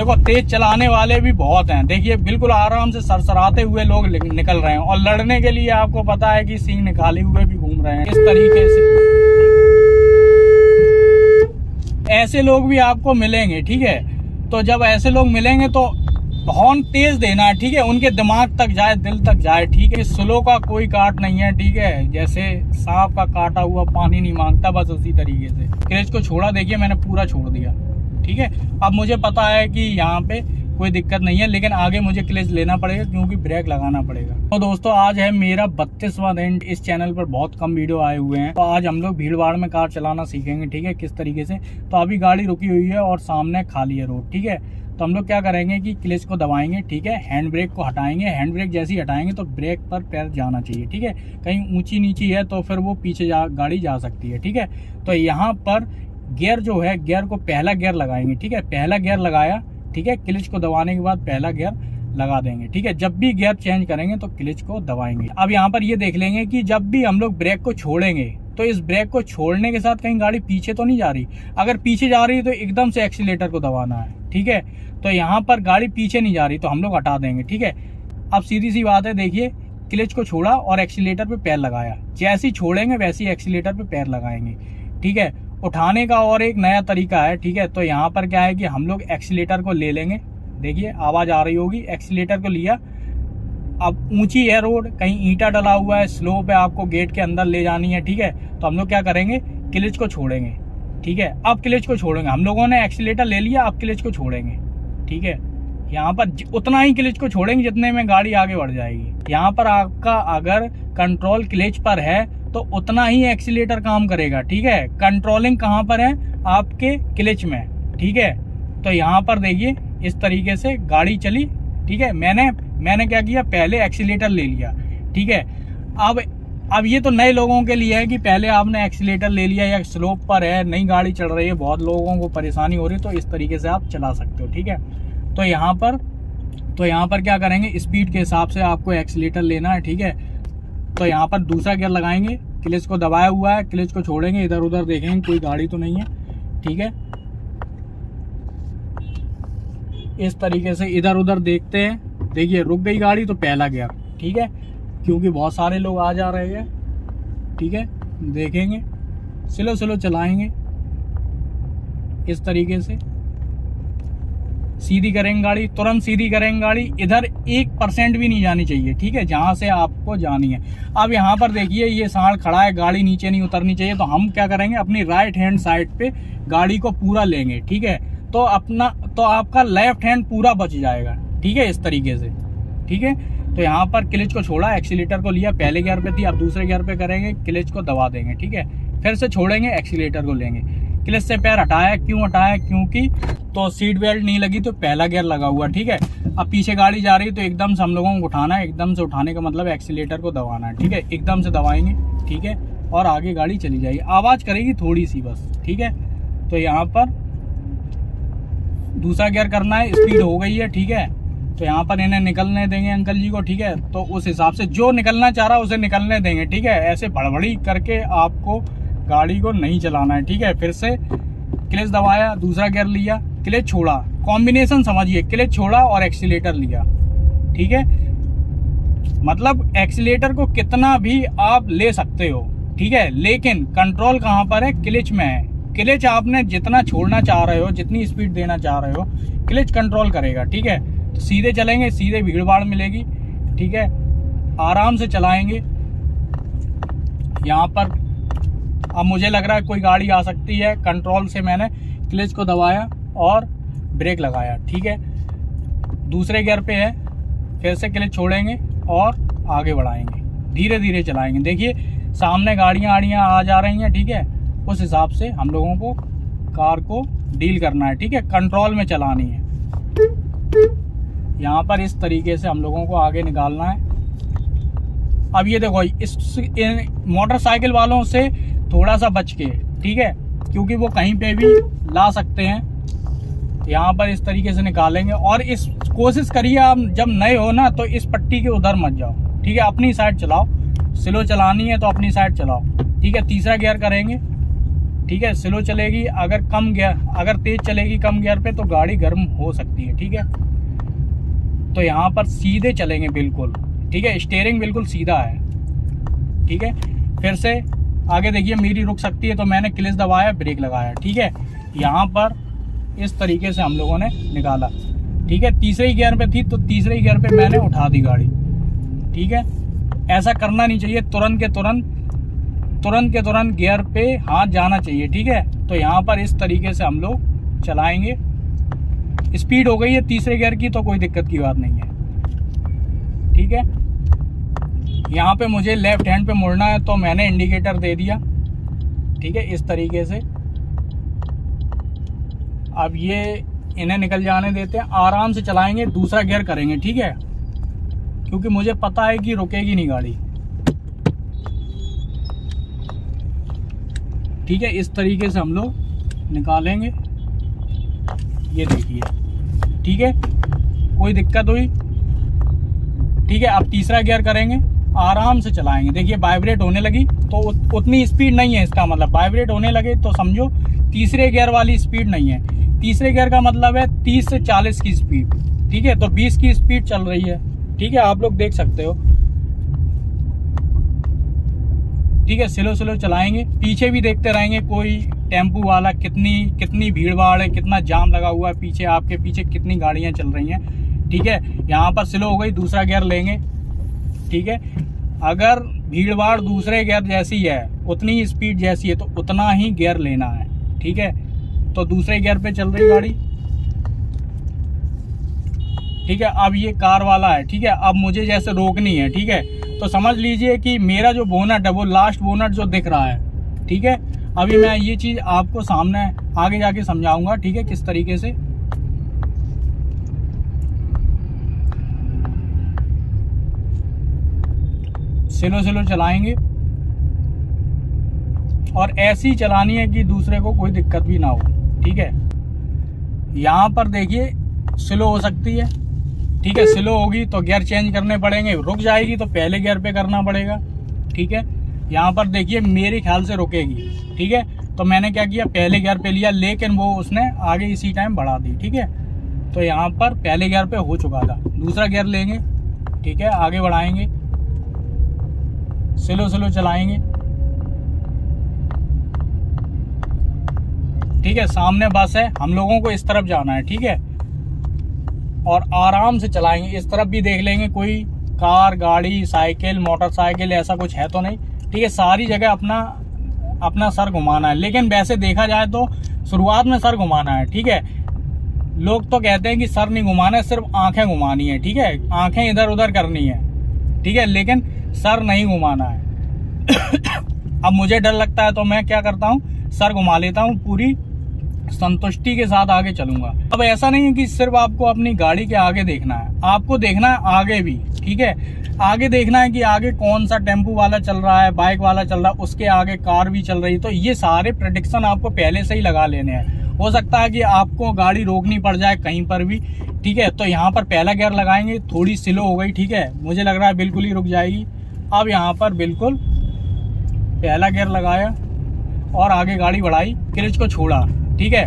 देखो तेज चलाने वाले भी बहुत हैं। देखिए बिल्कुल आराम से सरसराते हुए लोग निकल रहे हैं, और लड़ने के लिए आपको पता है कि सींग निकाले हुए भी घूम रहे हैं। इस तरीके से ऐसे लोग भी आपको मिलेंगे, ठीक है। तो जब ऐसे लोग मिलेंगे तो हॉर्न तेज देना है, ठीक है, उनके दिमाग तक जाए, दिल तक जाए, ठीक है। स्लो का कोई काट नहीं है, ठीक है। जैसे सांप का काटा हुआ पानी नहीं मांगता, बस उसी तरीके से क्लच को छोड़ा। देखिए मैंने पूरा छोड़ दिया, ठीक है। अब मुझे पता है कि यहाँ पे कोई दिक्कत नहीं है, लेकिन आगे मुझे क्लच लेना पड़ेगा क्योंकि ब्रेक लगाना पड़ेगा। तो दोस्तों आज है मेरा 32वां दिन। इस चैनल पर बहुत कम वीडियो आए हुए हैं, तो आज हम लोग भीड़ भाड़ में कार चलाना सीखेंगे, ठीक है, किस तरीके से। तो अभी गाड़ी रुकी हुई है और सामने खाली है रोड, ठीक है। तो हम लोग क्या करेंगे कि क्लच को दबाएंगे, ठीक है, हैंड ब्रेक को हटाएंगे। हैंड ब्रेक जैसे ही हटाएंगे तो ब्रेक पर पैर जाना चाहिए, ठीक है। कहीं ऊंची नीची है तो फिर वो पीछे गाड़ी जा सकती है, ठीक है। तो यहाँ पर गियर जो है, गियर को पहला गियर लगाएंगे, ठीक है। पहला गियर लगाया, ठीक है, क्लच को दबाने के बाद पहला गियर लगा देंगे, ठीक है। जब भी गियर चेंज करेंगे तो क्लच को दबाएंगे। अब यहाँ पर ये देख लेंगे कि जब भी हम लोग ब्रेक को छोड़ेंगे तो इस ब्रेक को छोड़ने के साथ कहीं गाड़ी पीछे तो नहीं जा रही। अगर पीछे जा रही है तो एकदम से एक्सीलेटर को दबाना है, ठीक है। तो यहाँ पर गाड़ी पीछे नहीं जा रही तो हम लोग हटा देंगे, ठीक है। अब सीधी सी बात है, देखिए क्लच को छोड़ा और एक्सीलेटर पे पैर लगाया। जैसे ही छोड़ेंगे वैसे ही एक्सीलेटर पे पैर लगाएंगे, ठीक है। उठाने का और एक नया तरीका है, ठीक है। तो यहाँ पर क्या है कि हम लोग एक्सीलेटर को ले लेंगे। देखिए आवाज आ रही होगी, एक्सीलेटर को लिया। अब ऊंची है रोड, कहीं ईंटा डला हुआ है, स्लोप है, आपको गेट के अंदर ले जानी है, ठीक है। तो हम लोग क्या करेंगे, क्लच को छोड़ेंगे, ठीक है। अब क्लच को छोड़ेंगे, हम लोगों ने एक्सीलेटर ले लिया, अब क्लच को छोड़ेंगे, ठीक है। यहाँ पर उतना ही क्लच को छोड़ेंगे जितने में गाड़ी आगे बढ़ जाएगी। यहाँ पर आपका अगर कंट्रोल क्लच पर है तो उतना ही एक्सीलेटर काम करेगा, ठीक है। कंट्रोलिंग कहाँ पर है, आपके क्लच में, ठीक है। तो यहाँ पर देखिए इस तरीके से गाड़ी चली, ठीक है। मैंने क्या किया, पहले एक्सीलेटर ले लिया, ठीक है। अब ये तो नए लोगों के लिए है कि पहले आपने एक्सीलेटर ले लिया या स्लोप पर है, नई गाड़ी चल रही है, बहुत लोगों को परेशानी हो रही है, तो इस तरीके से आप चला सकते हो, ठीक है। तो यहाँ पर क्या करेंगे, स्पीड के हिसाब से आपको एक्सीलेटर लेना है, ठीक है। तो यहाँ पर दूसरा गियर लगाएंगे, क्लच को दबाया हुआ है, क्लच को छोड़ेंगे, इधर उधर देखेंगे कोई गाड़ी तो नहीं है, ठीक है। इस तरीके से इधर उधर देखते हैं, देखिए रुक गई गाड़ी तो पहला गियर, ठीक है, क्योंकि बहुत सारे लोग आ जा रहे हैं, ठीक है। देखेंगे, स्लो चलाएंगे, इस तरीके से सीधी करेंगे गाड़ी, तुरंत सीधी करेंगे गाड़ी। इधर 1% भी नहीं जानी चाहिए, ठीक है, जहां से आपको जानी है। अब यहाँ पर देखिए ये सांड खड़ा है, गाड़ी नीचे नहीं उतरनी चाहिए, तो हम क्या करेंगे, अपनी राइट हैंड साइड पे गाड़ी को पूरा लेंगे, ठीक है। तो आपका लेफ्ट हैंड पूरा बच जाएगा, ठीक है, इस तरीके से, ठीक है। तो यहाँ पर क्लच को छोड़ा, एक्सीलेटर को लिया, पहले गियर पे थी, अब दूसरे गियर पे करेंगे, क्लच को दबा देंगे, ठीक है। फिर से छोड़ेंगे, एक्सीलेटर को लेंगे, क्लच से पैर हटाया। क्यों हटाया, क्योंकि तो सीट बेल्ट नहीं लगी तो पहला गियर लगा हुआ, ठीक है। अब पीछे गाड़ी जा रही है तो एकदम से हम लोगों को उठाना है। एकदम से उठाने का मतलब एक्सीलेटर को दबाना है, ठीक है। एकदम से दबाएंगे, ठीक है, और आगे गाड़ी चली जाएगी, आवाज करेगी थोड़ी सी बस, ठीक है। तो यहाँ पर दूसरा गियर करना है, स्पीड हो गई है, ठीक है। तो यहाँ पर इन्हें निकलने देंगे अंकल जी को, ठीक है। तो उस हिसाब से जो निकलना चाह रहा है उसे निकलने देंगे, ठीक है। ऐसे भड़बड़ी करके आपको गाड़ी को नहीं चलाना है, ठीक है। फिर से क्लच दबाया, दूसरा गियर लिया, क्लच छोड़ा, कॉम्बिनेशन समझिए, क्लच छोड़ा और एक्सीलेटर लिया, ठीक है। मतलब एक्सीलेटर को कितना भी आप ले सकते हो, ठीक है, लेकिन कंट्रोल कहाँ पर है, क्लच में है। क्लच आपने जितना छोड़ना चाह रहे हो, जितनी स्पीड देना चाह रहे हो, क्लच कंट्रोल करेगा, ठीक है। तो सीधे चलेंगे, सीधे भीड़ भाड़ मिलेगी, ठीक है, आराम से चलाएंगे। यहाँ पर अब मुझे लग रहा है कोई गाड़ी आ सकती है, कंट्रोल से मैंने क्लच को दबाया और ब्रेक लगाया, ठीक है। दूसरे गियर पे है, फिर से क्लच छोड़ेंगे और आगे बढ़ाएंगे, धीरे धीरे चलाएंगे। देखिए सामने गाड़ियाँ आ जा रही हैं, ठीक है। उस हिसाब से हम लोगों को कार को डील करना है, ठीक है, कंट्रोल में चलानी है। यहाँ पर इस तरीके से हम लोगों को आगे निकालना है। अब ये देखो, इस मोटरसाइकिल वालों से थोड़ा सा बच के, ठीक है, क्योंकि वो कहीं पे भी ला सकते हैं। यहाँ पर इस तरीके से निकालेंगे और इस कोशिश करिए आप जब नए हो ना तो इस पट्टी के उधर मत जाओ, ठीक है, अपनी साइड चलाओ। स्लो चलानी है तो अपनी साइड चलाओ, ठीक है। तीसरा गियर करेंगे, ठीक है। स्लो चलेगी, अगर तेज चलेगी कम गियर पे तो गाड़ी गर्म हो सकती है, ठीक है। तो यहाँ पर सीधे चलेंगे बिल्कुल, ठीक है। स्टीयरिंग बिल्कुल सीधा है, ठीक है। फिर से आगे देखिए, मेरी रुक सकती है तो मैंने क्लच दबाया, ब्रेक लगाया, ठीक है। यहाँ पर इस तरीके से हम लोगों ने निकाला, ठीक है। तीसरे गियर पे थी तो तीसरे गियर पे मैंने उठा दी गाड़ी, ठीक है। ऐसा करना नहीं चाहिए, तुरंत के तुरंत गियर पे हाथ जाना चाहिए, ठीक है। तो यहाँ पर इस तरीके से हम लोग चलाएंगे। स्पीड हो गई है तीसरे गियर की तो कोई दिक्कत की बात नहीं है, ठीक है। यहाँ पे मुझे लेफ्ट हैंड पे मुड़ना है तो मैंने इंडिकेटर दे दिया, ठीक है, इस तरीके से। अब ये इन्हें निकल जाने देते हैं, आराम से चलाएंगे, दूसरा गियर करेंगे, ठीक है, क्योंकि मुझे पता है कि रुकेगी नहीं गाड़ी, ठीक है। इस तरीके से हम लोग निकालेंगे, ये देखिए, ठीक है, कोई दिक्कत हुई, ठीक है। अब तीसरा गियर करेंगे, आराम से चलाएंगे। देखिए वाइब्रेट होने लगी तो उतनी स्पीड नहीं है, इसका मतलब वाइब्रेट होने लगे तो समझो तीसरे गियर वाली स्पीड नहीं है। तीसरे गियर का मतलब है 30 से 40 की स्पीड, ठीक है। तो 20 की स्पीड चल रही है, ठीक है, आप लोग देख सकते हो, ठीक है। स्लो चलाएंगे, पीछे भी देखते रहेंगे कोई टेम्पू वाला, कितनी भीड़ भाड़ है, कितना जाम लगा हुआ है पीछे, आपके पीछे कितनी गाड़ियां चल रही हैं, ठीक है। यहाँ पर स्लो हो गई, दूसरा गियर लेंगे, ठीक है। अगर भीड़ भाड़ दूसरे गियर जैसी है, उतनी स्पीड जैसी है तो उतना ही गियर लेना है, ठीक है। तो दूसरे गियर पे चल रही गाड़ी, ठीक है। अब ये कार वाला है, ठीक है। अब मुझे जैसे रोकनी है, ठीक है, तो समझ लीजिए कि मेरा जो बोनट है वो लास्ट बोनट जो दिख रहा है, ठीक है। अभी मैं ये चीज आपको सामने आगे जाके समझाऊंगा, ठीक है, किस तरीके से। स्लो चलाएंगे और ऐसी चलानी है कि दूसरे को कोई दिक्कत भी ना हो, ठीक है। यहाँ पर देखिए स्लो हो सकती है, ठीक है। स्लो होगी तो गियर चेंज करने पड़ेंगे, रुक जाएगी तो पहले गियर पे करना पड़ेगा, ठीक है। यहाँ पर देखिए मेरे ख्याल से रुकेगी, ठीक है। तो मैंने क्या किया, पहले गियर पे लिया, लेकिन वो उसने आगे इसी टाइम बढ़ा दी, ठीक है। तो यहाँ पर पहले गियर पे हो चुका था, दूसरा गियर लेंगे, ठीक है, आगे बढ़ाएंगे, स्लो चलाएंगे, ठीक है। सामने बस है, हम लोगों को इस तरफ जाना है, ठीक है, और आराम से चलाएंगे। इस तरफ भी देख लेंगे कोई कार, गाड़ी, साइकिल, मोटरसाइकिल ऐसा कुछ है तो नहीं, ठीक है। सारी जगह अपना सर घुमाना है, लेकिन वैसे देखा जाए तो शुरुआत में सर घुमाना है, ठीक है। लोग तो कहते हैं कि सर नहीं घुमाना है, सिर्फ आंखें घुमानी है, ठीक है, आंखें इधर उधर करनी है, ठीक है, लेकिन सर नहीं घुमाना है। अब मुझे डर लगता है तो मैं क्या करता हूँ, सर घुमा लेता हूँ, पूरी संतुष्टि के साथ आगे चलूंगा। अब ऐसा नहीं है कि सिर्फ आपको अपनी गाड़ी के आगे देखना है, आपको देखना है आगे भी, ठीक है। आगे देखना है कि आगे कौन सा टेम्पू वाला चल रहा है, बाइक वाला चल रहा है, उसके आगे कार भी चल रही है। तो ये सारे प्रेडिक्शन आपको पहले से ही लगा लेने हैं। हो सकता है कि आपको गाड़ी रोकनी पड़ जाए कहीं पर भी, ठीक है। तो यहाँ पर पहला गियर लगाएंगे, थोड़ी स्लो हो गई, ठीक है, मुझे लग रहा है बिल्कुल ही रुक जाएगी। अब यहाँ पर बिल्कुल पहला गियर लगाया और आगे गाड़ी बढ़ाई, क्लच को छोड़ा, ठीक है।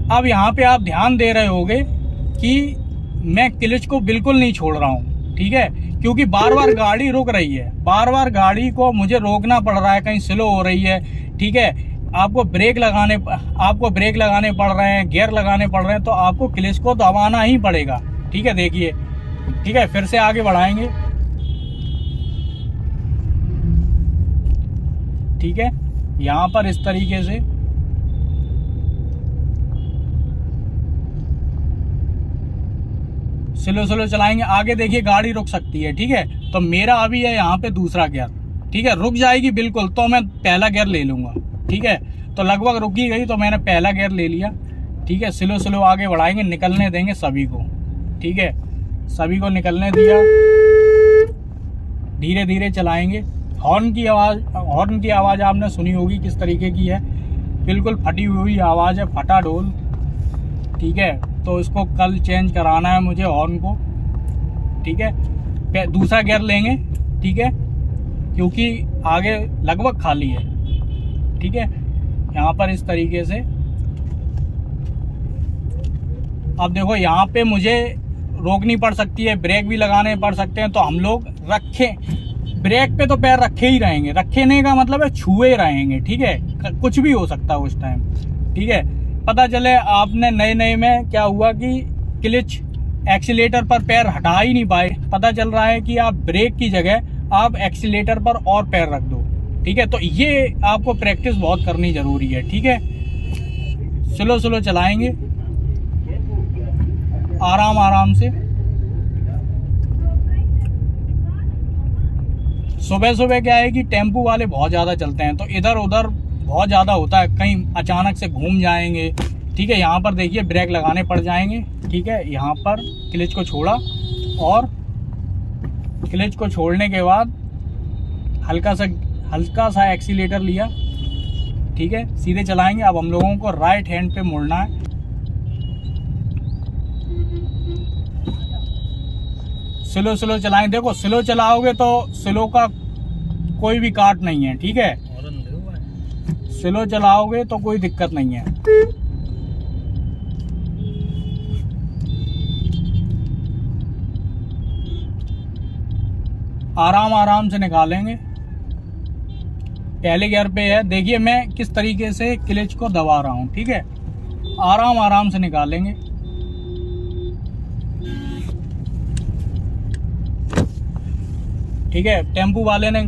अब यहाँ पे आप ध्यान दे रहे होंगे कि मैं क्लच को बिल्कुल नहीं छोड़ रहा हूँ, ठीक है, क्योंकि बार बार गाड़ी रुक रही है, बार बार गाड़ी को मुझे रोकना पड़ रहा है, कहीं स्लो हो रही है, ठीक है। आपको ब्रेक लगाने पड़ रहे हैं, गियर लगाने पड़ रहे हैं, तो आपको क्लच को दबाना ही पड़ेगा, ठीक है। देखिए, ठीक है, फिर से आगे बढ़ाएंगे, ठीक है। यहाँ पर इस तरीके से स्लो चलाएंगे। आगे देखिए गाड़ी रुक सकती है, ठीक है। तो मेरा अभी है यहाँ पे दूसरा गियर, ठीक है, रुक जाएगी बिल्कुल तो मैं पहला गियर ले लूंगा, ठीक है। तो लगभग रुकी गई तो मैंने पहला गियर ले लिया, ठीक है। स्लो आगे बढ़ाएंगे, निकलने देंगे सभी को, ठीक है, सभी को निकलने दिया, धीरे धीरे चलाएंगे। हॉर्न की आवाज़ आपने सुनी होगी किस तरीके की है, बिल्कुल फटी हुई आवाज़ है, फटा ढोल, ठीक है। तो इसको कल चेंज कराना है मुझे हॉर्न को, ठीक है। दूसरा गियर लेंगे, ठीक है, क्योंकि आगे लगभग खाली है, ठीक है। यहाँ पर इस तरीके से। अब देखो यहाँ पे मुझे रोकनी पड़ सकती है, ब्रेक भी लगाने पड़ सकते हैं, तो हम लोग ब्रेक पे तो पैर रखे ही रहेंगे। रखने का मतलब है छुए रहेंगे, ठीक है। कुछ भी हो सकता है उस टाइम, ठीक है। पता चले आपने नए में क्या हुआ कि क्लच एक्सीलेटर पर पैर हटा ही नहीं पाए, पता चल रहा है कि आप ब्रेक की जगह आप एक्सीलेटर पर और पैर रख दो, ठीक है। तो ये आपको प्रैक्टिस बहुत करनी जरूरी है, ठीक है। स्लो चलाएंगे, आराम से। सुबह क्या है कि टेम्पू वाले बहुत ज़्यादा चलते हैं, तो इधर उधर बहुत ज़्यादा होता है, कहीं अचानक से घूम जाएंगे, ठीक है। यहाँ पर देखिए ब्रेक लगाने पड़ जाएंगे, ठीक है। यहाँ पर क्लच को छोड़ा और क्लच को छोड़ने के बाद हल्का सा एक्सीलेटर लिया, ठीक है। सीधे चलाएंगे। अब हम लोगों को राइट हैंड पे मुड़ना है। स्लो चलाएं। देखो स्लो चलाओगे तो स्लो का कोई भी काट नहीं है, ठीक है। स्लो चलाओगे तो कोई दिक्कत नहीं है। आराम से निकालेंगे। पहले गियर पे है, देखिए मैं किस तरीके से क्लच को दबा रहा हूं, ठीक है। आराम से निकालेंगे। ठीक है। टेम्पू वाले ने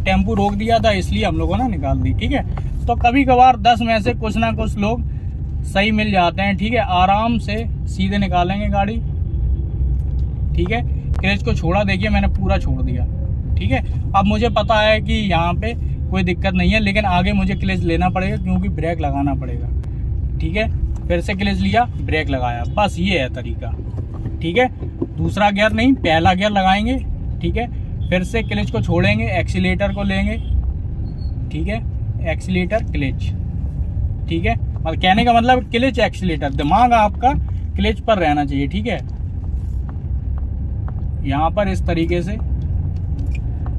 टेम्पू रोक दिया था, इसलिए हम लोगों ने निकाल दी, ठीक है। तो कभी कभार 10 में से कुछ ना कुछ लोग सही मिल जाते हैं, ठीक है। आराम से सीधे निकालेंगे गाड़ी, ठीक है। क्लच को छोड़ा, देखिए मैंने पूरा छोड़ दिया, ठीक है। अब मुझे पता है कि यहाँ पे कोई दिक्कत नहीं है, लेकिन आगे मुझे क्लच लेना पड़ेगा क्योंकि ब्रेक लगाना पड़ेगा, ठीक है। फिर से क्लच लिया, ब्रेक लगाया, बस ये है तरीका, ठीक है। दूसरा गियर नहीं, पहला गियर लगाएंगे, ठीक है। फिर से क्लच को छोड़ेंगे, एक्सीलेटर को लेंगे, ठीक है। एक्सीलेटर क्लच, ठीक है। मतलब कहने का मतलब क्लच एक्सीलेटर, दिमाग आपका क्लच पर रहना चाहिए, ठीक है। यहाँ पर इस तरीके से।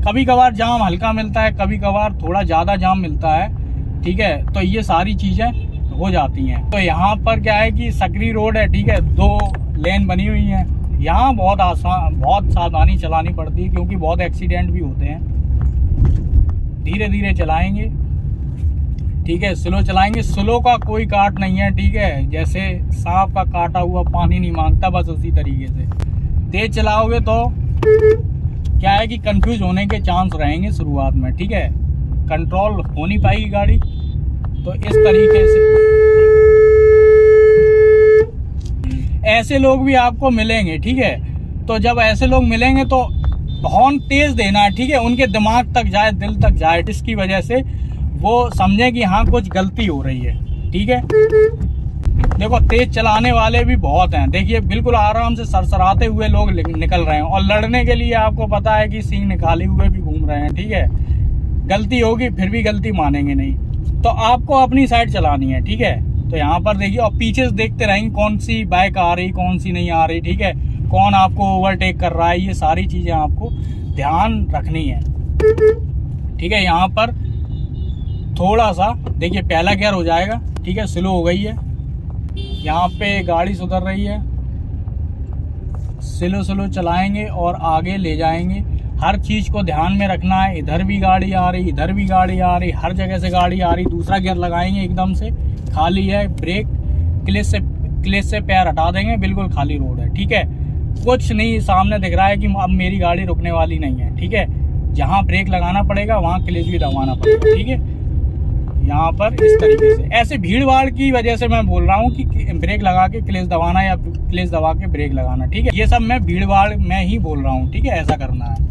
कभी कभार जाम हल्का मिलता है, कभी कभार थोड़ा ज्यादा जाम मिलता है, ठीक है। तो ये सारी चीजें हो जाती हैं। तो यहाँ पर क्या है कि सकरी रोड है, ठीक है। 2 लेन बनी हुई है। यहाँ बहुत सावधानी चलानी पड़ती है क्योंकि बहुत एक्सीडेंट भी होते हैं। धीरे चलाएंगे, ठीक है। स्लो चलाएंगे। स्लो का कोई काट नहीं है, ठीक है। जैसे सांप का काटा हुआ पानी नहीं मांगता, बस उसी तरीके से। तेज चलाओगे तो क्या है कि कंफ्यूज होने के चांस रहेंगे शुरुआत में, ठीक है। कंट्रोल हो नहीं पाएगी गाड़ी, तो इस तरीके से। ऐसे लोग भी आपको मिलेंगे, ठीक है। तो जब ऐसे लोग मिलेंगे तो हॉर्न तेज देना है, ठीक है। उनके दिमाग तक जाए, दिल तक जाए, जिसकी वजह से वो समझे कि हाँ कुछ गलती हो रही है, ठीक है। देखो तेज चलाने वाले भी बहुत हैं, देखिए बिल्कुल आराम से सरसराते हुए लोग निकल रहे हैं, और लड़ने के लिए आपको पता है कि सींग निकाले हुए भी घूम रहे हैं, ठीक है। गलती होगी फिर भी गलती मानेंगे नहीं, तो आपको अपनी साइड चलानी है, ठीक है। तो यहाँ पर देखिए, और पीछे से देखते रहेंगे कौन सी बाइक आ रही, कौन सी नहीं आ रही, ठीक है। कौन आपको ओवरटेक कर रहा है, ये सारी चीजें आपको ध्यान रखनी है, ठीक है। यहाँ पर थोड़ा सा देखिए पहला गियर हो जाएगा, ठीक है। स्लो हो गई है, यहाँ पे गाड़ी सुधर रही है। स्लो चलाएंगे और आगे ले जाएंगे। हर चीज को ध्यान में रखना है। इधर भी गाड़ी आ रही, इधर भी गाड़ी आ रही, हर जगह से गाड़ी आ रही। दूसरा गियर लगाएंगे, एकदम से खाली है। ब्रेक क्लच से पैर हटा देंगे, बिल्कुल खाली रोड है, ठीक है। कुछ नहीं सामने दिख रहा है कि अब मेरी गाड़ी रुकने वाली नहीं है, ठीक है। जहाँ ब्रेक लगाना पड़ेगा वहाँ क्लच भी दबाना पड़ेगा, ठीक है। यहाँ पर इस तरीके से, ऐसे भीड़ भाड़ की वजह से मैं बोल रहा हूँ कि ब्रेक लगा के क्लच दबाना या क्लच दबा के ब्रेक लगाना, ठीक है। ये सब मैं भीड़ भाड़ में ही बोल रहा हूँ, ठीक है। ऐसा करना है।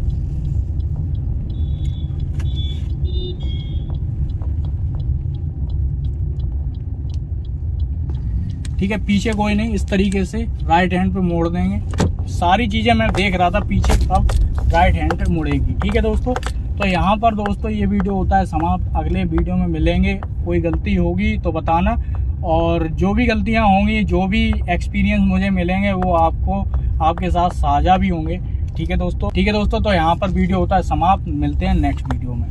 ठीक है, पीछे कोई नहीं, इस तरीके से राइट हैंड पे मोड़ देंगे। सारी चीजें मैं देख रहा था पीछे कब राइट हैंड पे मुड़ेगी, ठीक है दोस्तों। तो यहाँ पर दोस्तों ये वीडियो होता है समाप्त। अगले वीडियो में मिलेंगे। कोई गलती होगी तो बताना, और जो भी गलतियाँ होंगी, जो भी एक्सपीरियंस मुझे मिलेंगे वो आपको आपके साथ साझा भी होंगे, ठीक है दोस्तों। ठीक है दोस्तों, तो यहाँ पर वीडियो होता है समाप्त। मिलते हैं नेक्स्ट वीडियो में।